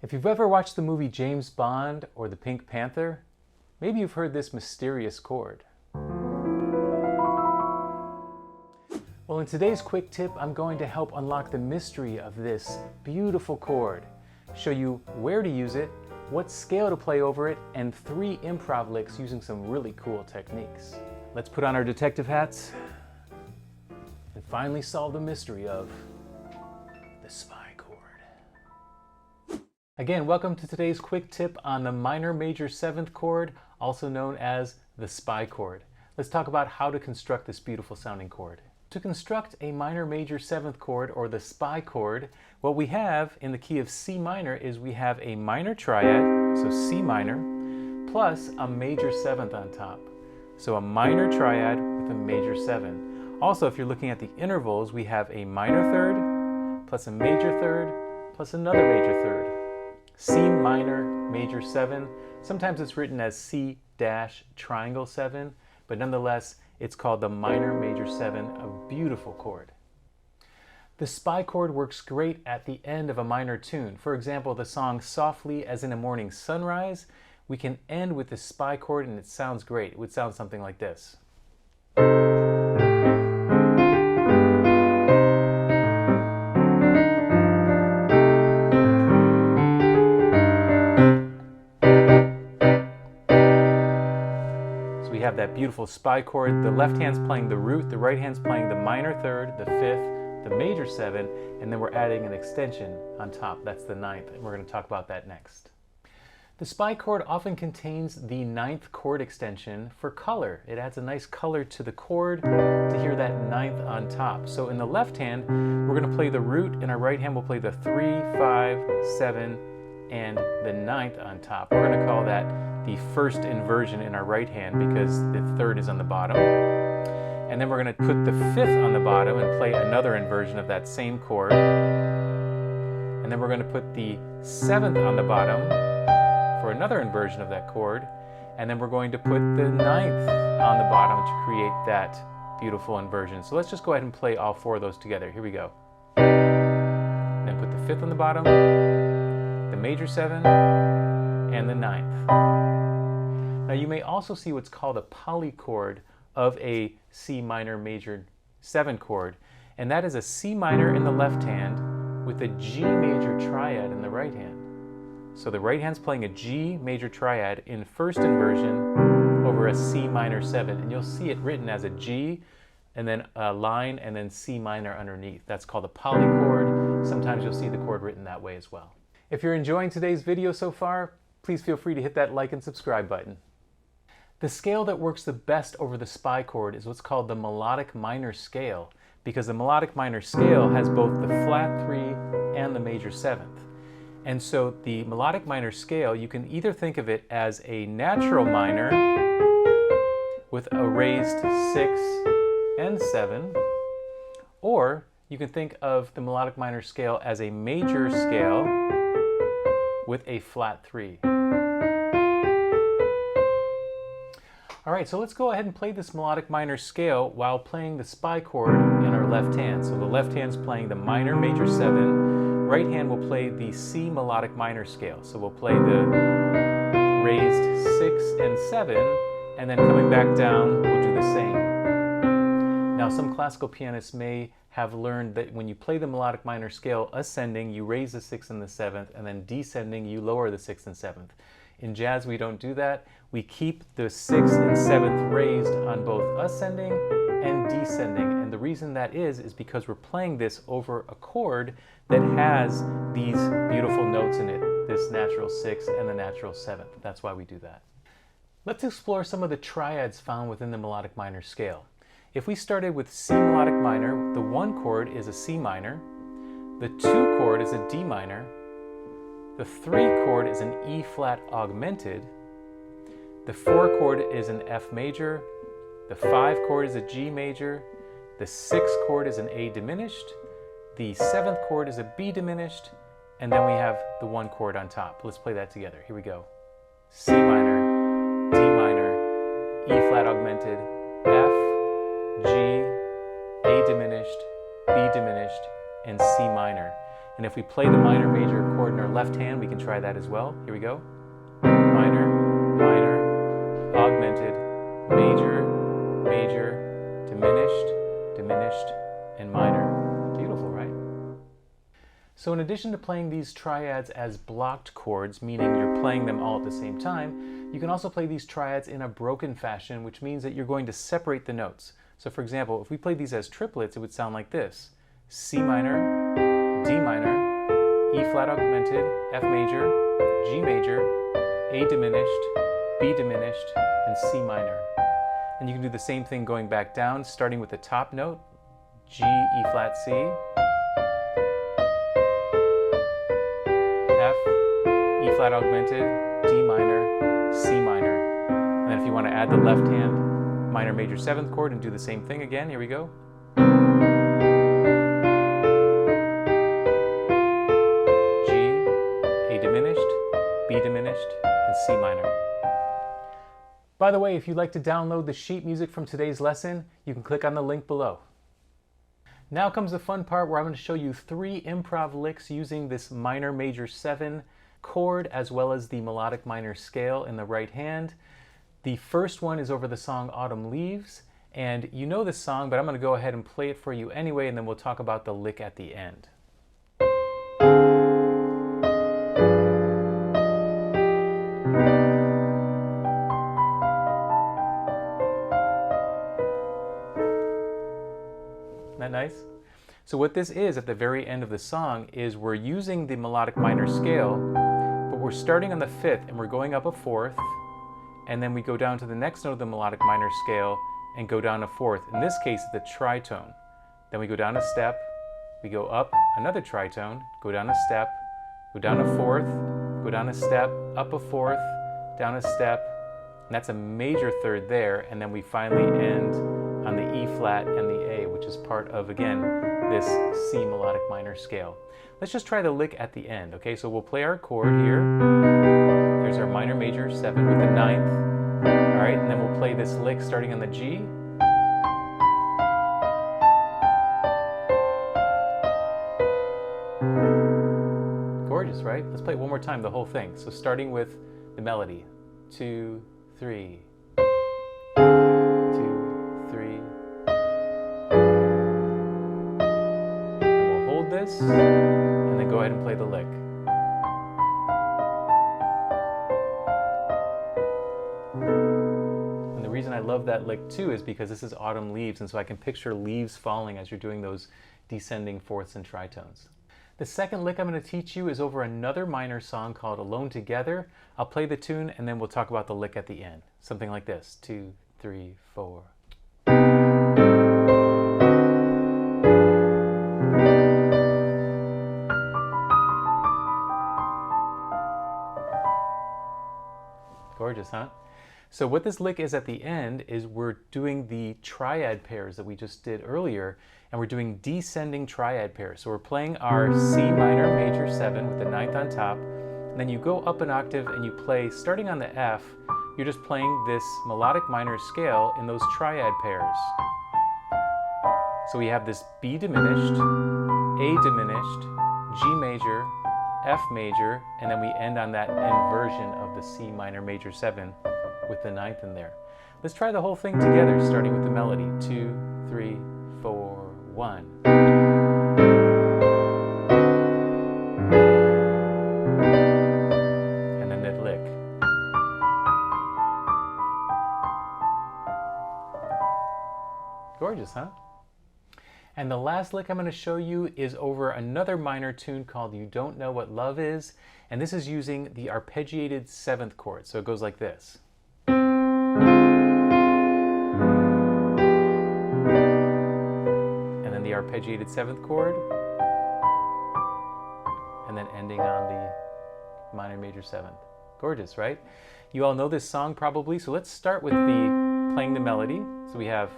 If you've ever watched the movie James Bond or The Pink Panther, maybe you've heard this mysterious chord. Well, in today's quick tip, I'm going to help unlock the mystery of this beautiful chord, show you where to use it, what scale to play over it, and 3 improv licks using some really cool techniques. Let's put on our detective hats and finally solve the mystery of the Spy Chord. Again, welcome to today's quick tip on the minor major 7th chord, also known as the Spy Chord. Let's talk about how to construct this beautiful sounding chord. To construct a minor major 7th chord, or the Spy Chord, what we have in the key of C minor is we have a minor triad, so C minor, plus a major 7th on top. So a minor triad with a major 7. Also, if you're looking at the intervals, we have a minor 3rd, plus a major 3rd, plus another major 3rd. C minor, major 7. Sometimes it's written as C dash triangle 7, but nonetheless, it's called the minor major 7, a beautiful chord. The Spy Chord works great at the end of a minor tune. For example, the song Softly as in a Morning Sunrise, we can end with the Spy Chord and it sounds great. It would sound something like this. We have that beautiful Spy Chord. The left hand's playing the root, the right hand's playing the minor 3rd, the 5th, the major 7, and then we're adding an extension on top. That's the 9th, and we're going to talk about that next. The Spy Chord often contains the 9th chord extension for color. It adds a nice color to the chord to hear that 9th on top. So in the left hand, we're going to play the root, in our right hand we'll play the 3, 5, 7, and the 9th on top. We're going to call that the first inversion in our right hand because the 3rd is on the bottom. And then we're going to put the 5th on the bottom and play another inversion of that same chord. And then we're going to put the 7th on the bottom for another inversion of that chord. And then we're going to put the 9th on the bottom to create that beautiful inversion. So let's just go ahead and play all 4 of those together. Here we go. And then put the 5th on the bottom, the major 7, and the 9th. Now you may also see what's called a polychord of a C minor major 7 chord, and that is a C minor in the left hand with a G major triad in the right hand. So the right hand's playing a G major triad in first inversion over a C minor 7, and you'll see it written as a G and then a line and then C minor underneath. That's called a polychord. Sometimes you'll see the chord written that way as well. If you're enjoying today's video so far, please feel free to hit that like and subscribe button. The scale that works the best over the Spy Chord is what's called the melodic minor scale, because the melodic minor scale has both the flat 3 and the major 7th. And so the melodic minor scale, you can either think of it as a natural minor with a raised 6 and 7, or you can think of the melodic minor scale as a major scale with a flat 3. All right, so let's go ahead and play this melodic minor scale while playing the Spy Chord in our left hand. So the left hand's playing the minor major 7, right hand will play the C melodic minor scale. So we'll play the raised 6 and 7, and then coming back down, we'll do the same. Now some classical pianists may have learned that when you play the melodic minor scale ascending, you raise the 6th and the 7th, and then descending, you lower the 6th and 7th. In jazz, we don't do that. We keep the 6th and 7th raised on both ascending and descending. And the reason that is because we're playing this over a chord that has these beautiful notes in it, this natural 6 and the natural 7th. That's why we do that. Let's explore some of the triads found within the melodic minor scale. If we started with C melodic minor, the 1 chord is a C minor, the 2 chord is a D minor, the 3 chord is an E flat augmented, the 4 chord is an F major, the 5 chord is a G major, the 6 chord is an A diminished, the 7th chord is a B diminished, and then we have the 1 chord on top. Let's play that together. Here we go. C minor, D minor, E flat augmented, F, G, A diminished, B diminished, and C minor. And if we play the minor major chord in our left hand, we can try that as well. Here we go. Minor, minor, augmented, major, major, diminished, diminished, and minor. Beautiful, right? So in addition to playing these triads as blocked chords, meaning you're playing them all at the same time, you can also play these triads in a broken fashion, which means that you're going to separate the notes. So for example, if we played these as triplets, it would sound like this. C minor, D minor, E flat augmented, F major, G major, A diminished, B diminished, and C minor. And you can do the same thing going back down, starting with the top note, G, E flat, C, F, E flat augmented, D minor, C minor. And then if you want to add the left hand minor major 7th chord and do the same thing again, here we go. G, A diminished, B diminished, and C minor. By the way, if you'd like to download the sheet music from today's lesson, you can click on the link below. Now comes the fun part where I'm going to show you 3 improv licks using this minor major 7 chord as well as the melodic minor scale in the right hand. The first one is over the song Autumn Leaves, and you know this song, but I'm going to go ahead and play it for you anyway, and then we'll talk about the lick at the end. Isn't that nice? So what this is at the very end of the song is we're using the melodic minor scale, but we're starting on the 5th and we're going up a 4th, and then we go down to the next note of the melodic minor scale and go down a 4th. In this case, it's the tritone. Then we go down a step, we go up another tritone, go down a step, go down a 4th, go down a step, up a 4th, down a step, and that's a major 3rd there, and then we finally end on the E flat and the A, which is part of, again, this C melodic minor scale. Let's just try the lick at the end, okay? So we'll play our chord here. There's our minor major 7 with the 9th. All right, and then we'll play this lick starting on the G. Gorgeous, right? Let's play it one more time, the whole thing. So starting with the melody. 2, 3. 2, 3. And we'll hold this, and then go ahead and play the lick. The reason I love that lick too is because this is Autumn Leaves, and so I can picture leaves falling as you're doing those descending 4ths and tritones. The second lick I'm going to teach you is over another minor song called Alone Together. I'll play the tune and then we'll talk about the lick at the end. Something like this. 2, 3, 4. Gorgeous, huh? So what this lick is at the end is we're doing the triad pairs that we just did earlier, and we're doing descending triad pairs. So we're playing our C minor major 7 with the 9th on top, and then you go up an octave and you play, starting on the F, you're just playing this melodic minor scale in those triad pairs. So we have this B diminished, A diminished, G major, F major, and then we end on that inversion of the C minor major 7 with the 9th in there. Let's try the whole thing together, starting with the melody. 2, 3, 4, 1. And then that lick. Gorgeous, huh? And the last lick I'm going to show you is over another minor tune called You Don't Know What Love Is, and this is using the arpeggiated 7th chord. So it goes like this. And then the arpeggiated 7th chord, and then ending on the minor major 7th. Gorgeous, right? You all know this song probably, so let's start with playing the melody. So we have,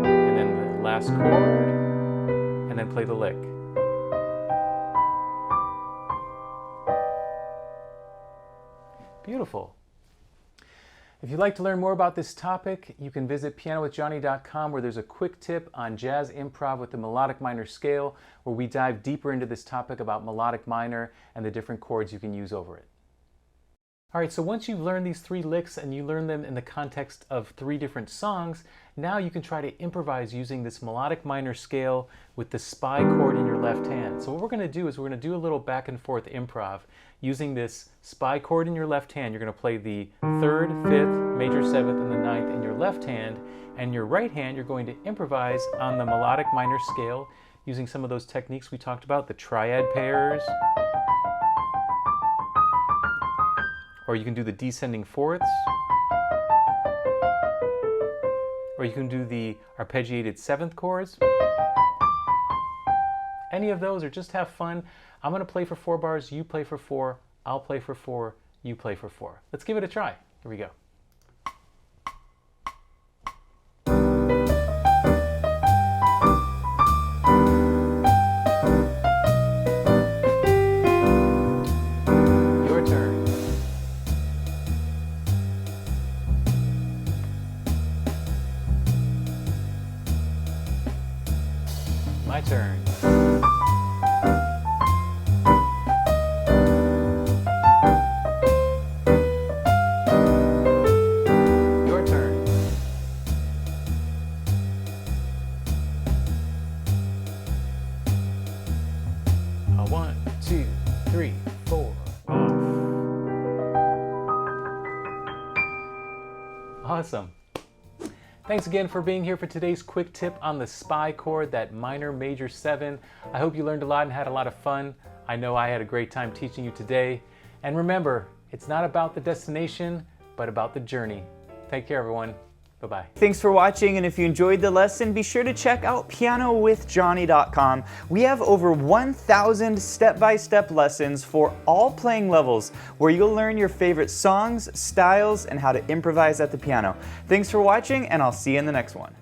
and then the last chord, and then play the lick. Beautiful. If you'd like to learn more about this topic, you can visit pianowithjonny.com, where there's a quick tip on jazz improv with the melodic minor scale, where we dive deeper into this topic about melodic minor and the different chords you can use over it. All right, so once you've learned these 3 licks and you learn them in the context of 3 different songs, now you can try to improvise using this melodic minor scale with the spy chord in your left hand. So what we're going to do is we're going to do a little back and forth improv using this spy chord in your left hand. You're going to play the 3rd, 5th, major 7th, and the 9th in your left hand, and your right hand you're going to improvise on the melodic minor scale using some of those techniques we talked about, the triad pairs, or you can do the descending fourths, or you can do the arpeggiated 7th chords. Any of those, or just have fun. I'm going to play for 4 bars, you play for 4, I'll play for 4, you play for 4. Let's give it a try. Here we go. Your turn. My turn. One, two, three, four, off. Awesome. Thanks again for being here for today's quick tip on the spy chord, that minor major 7. I hope you learned a lot and had a lot of fun. I know I had a great time teaching you today. And remember, it's not about the destination, but about the journey. Take care, everyone. Bye-bye. Thanks for watching, and if you enjoyed the lesson, be sure to check out pianowithjonny.com. We have over 1,000 step-by-step lessons for all playing levels, where you'll learn your favorite songs, styles, and how to improvise at the piano. Thanks for watching, and I'll see you in the next one.